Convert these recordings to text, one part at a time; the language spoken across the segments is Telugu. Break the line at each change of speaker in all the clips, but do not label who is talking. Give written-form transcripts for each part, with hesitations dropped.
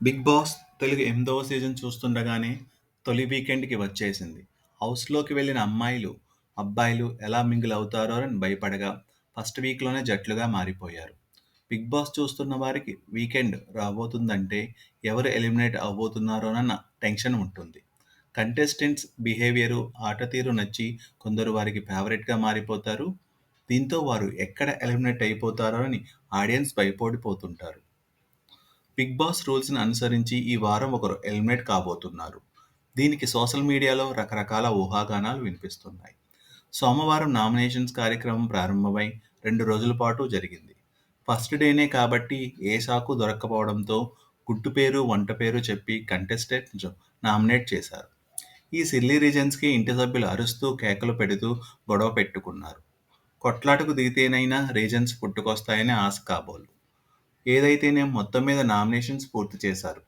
బిగ్ బాస్ తెలుగు 8వ సీజన్ చూస్తుండగానే తొలి వీకెండ్‌కి వచ్చేసింది. హౌస్‌లోకి వెళ్ళిన అమ్మాయిలు, అబ్బాయిలు ఎలా మింగిల్ అవుతారో అని భయపడగా ఫస్ట్ వీక్‌లోనే జట్లుగా మారిపోయారు. బిగ్ బాస్ చూస్తున్న వారికి వీకెండ్ రాబోతుందంటే ఎవరు ఎలిమినేట్ అవ్వబోతున్నారోనన్న టెన్షన్ ఉంటుంది. కంటెస్టెంట్స్ బిహేవియరు, ఆట తీరు నచ్చి కొందరు వారికి ఫేవరెట్‌గా మారిపోతారు. దీంతో వారు ఎక్కడ ఎలిమినేట్ అయిపోతారో అని ఆడియన్స్ భయపడిపోతుంటారు. బిగ్ బాస్ రూల్స్‌ని అనుసరించి ఈ వారం ఒకరు ఎలిమినేట్ కాబోతున్నారు. దీనికి సోషల్ మీడియాలో రకరకాల ఊహాగానాలు వినిపిస్తున్నాయి. సోమవారం నామినేషన్స్ కార్యక్రమం ప్రారంభమై 2 రోజుల పాటు జరిగింది. ఫస్ట్ డేనే కాబట్టి ఏ సాకు దొరక్కపోవడంతో గుడ్డు పేరు, వంట పేరు చెప్పి కంటెస్టెంట్స్ నామినేట్ చేశారు. ఈ సిల్లీ రీజన్స్‌కి ఇంటి సభ్యులు అరుస్తూ, కేకలు పెడుతూ గొడవ పెట్టుకున్నారు. కొట్లాటకు దిగితేనైనా రీజన్స్ పుట్టుకొస్తాయని ఆశ కాబోలు. ఏదైతేనేం మొత్తం మీద నామినేషన్స్ పూర్తి చేశారు.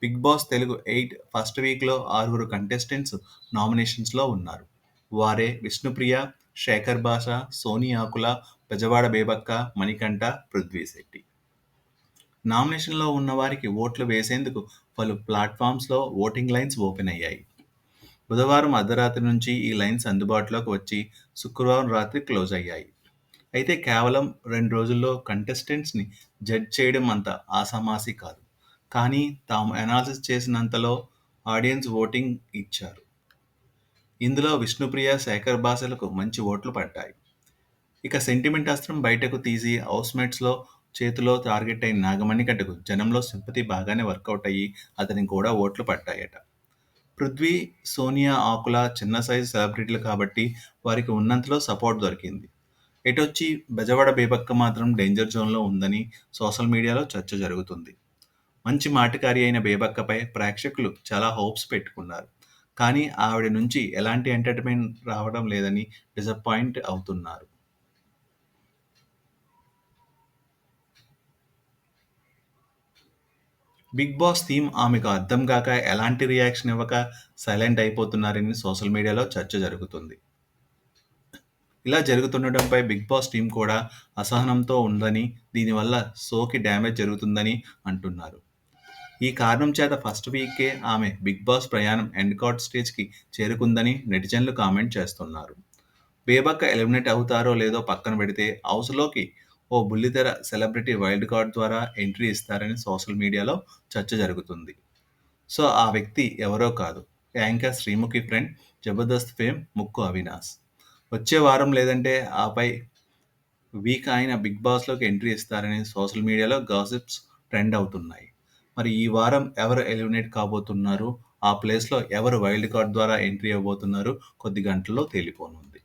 బిగ్ బాస్ తెలుగు 8 ఫస్ట్ వీక్‌లో 6 కంటెస్టెంట్స్ నామినేషన్స్‌లో ఉన్నారు. వారే విష్ణుప్రియ, శేఖర్ భాష, సోనీ ఆకుల, బెజవాడ బేబక్క, మణికంఠ, పృథ్వీ శెట్టి. నామినేషన్‌లో ఉన్న వారికి ఓట్లు వేసేందుకు పలు ప్లాట్‌ఫామ్స్‌లో ఓటింగ్ లైన్స్ ఓపెన్ అయ్యాయి. బుధవారం అర్ధరాత్రి నుంచి ఈ లైన్స్ అందుబాటులోకి వచ్చి శుక్రవారం రాత్రి క్లోజ్ అయ్యాయి. అయితే కేవలం 2 రోజుల్లో కంటెస్టెంట్స్‌ని జడ్జ్ చేయడం అంత ఆషామాషీ కాదు. కానీ తాము అనాలిసిస్ చేసినంతలో ఆడియన్స్ ఓటింగ్ ఇచ్చారు. ఇందులో విష్ణుప్రియ, శేఖర్ భాషలకు మంచి ఓట్లు పడ్డాయి. ఇక సెంటిమెంట్ అస్త్రం బయటకు తీసి హౌస్‌మేట్స్‌లో చేతిలో టార్గెట్ అయిన నాగమణికంటకు జనంలో సింపతి బాగానే వర్కౌట్ అయ్యి అతనికి కూడా ఓట్లు పడ్డాయట. పృథ్వీ, సోనియా ఆకుల చిన్న సైజు సెలబ్రిటీలు కాబట్టి వారికి ఉన్నంతలో సపోర్ట్ దొరికింది. ఎటొచ్చి బెజవాడ బేబక్క మాత్రం డేంజర్ జోన్‌లో ఉందని సోషల్ మీడియాలో చర్చ జరుగుతుంది. మంచి మాటకారి అయిన బేబక్కపై ప్రేక్షకులు చాలా హోప్స్ పెట్టుకున్నారు. కానీ ఆవిడ నుంచి ఎలాంటి ఎంటర్‌టైన్‌మెంట్ రావడం లేదని డిసప్పాయింట్ అవుతున్నారు. బిగ్ బాస్ థీమ్ ఆమెకు అర్థం కాక ఎలాంటి రియాక్షన్ ఇవ్వక సైలెంట్ అయిపోతున్నారని సోషల్ మీడియాలో చర్చ జరుగుతుంది. ఇలా జరుగుతుండటంపై బిగ్ బాస్ టీమ్ కూడా అసహనంతో ఉందని, దీనివల్ల షోకి డ్యామేజ్ జరుగుతుందని అంటున్నారు. ఈ కారణం చేత ఫస్ట్ వీకే ఆమె బిగ్ బాస్ ప్రయాణం ఎండ్ కార్డ్ స్టేజ్‌కి చేరుకుందని నెటిజన్లు కామెంట్ చేస్తున్నారు. బేబక్క ఎలిమినేట్ అవుతారో లేదో పక్కన పెడితే హౌస్‌లోకి ఓ బుల్లితెర సెలబ్రిటీ వైల్డ్ కార్డ్ ద్వారా ఎంట్రీ ఇస్తారని సోషల్ మీడియాలో చర్చ జరుగుతుంది. సో, ఆ వ్యక్తి ఎవరో కాదు. Anchor Sreemukhi friend, Jabardasth fame ముక్కు అవినాష్. వచ్చే వారం లేదంటే ఆపై వీక్ ఆయన బిగ్ బాస్‌లోకి ఎంట్రీ ఇస్తారని సోషల్ మీడియాలో గాసిప్స్ ట్రెండ్ అవుతున్నాయి. మరి ఈ వారం ఎవరు ఎలిమినేట్ కాబోతున్నారు? ఆ ప్లేస్‌లో ఎవరు వైల్డ్ కార్డ్ ద్వారా ఎంట్రీ ఇవ్వబోతున్నారు? కొద్ది గంటల్లో తేలిపోనుంది.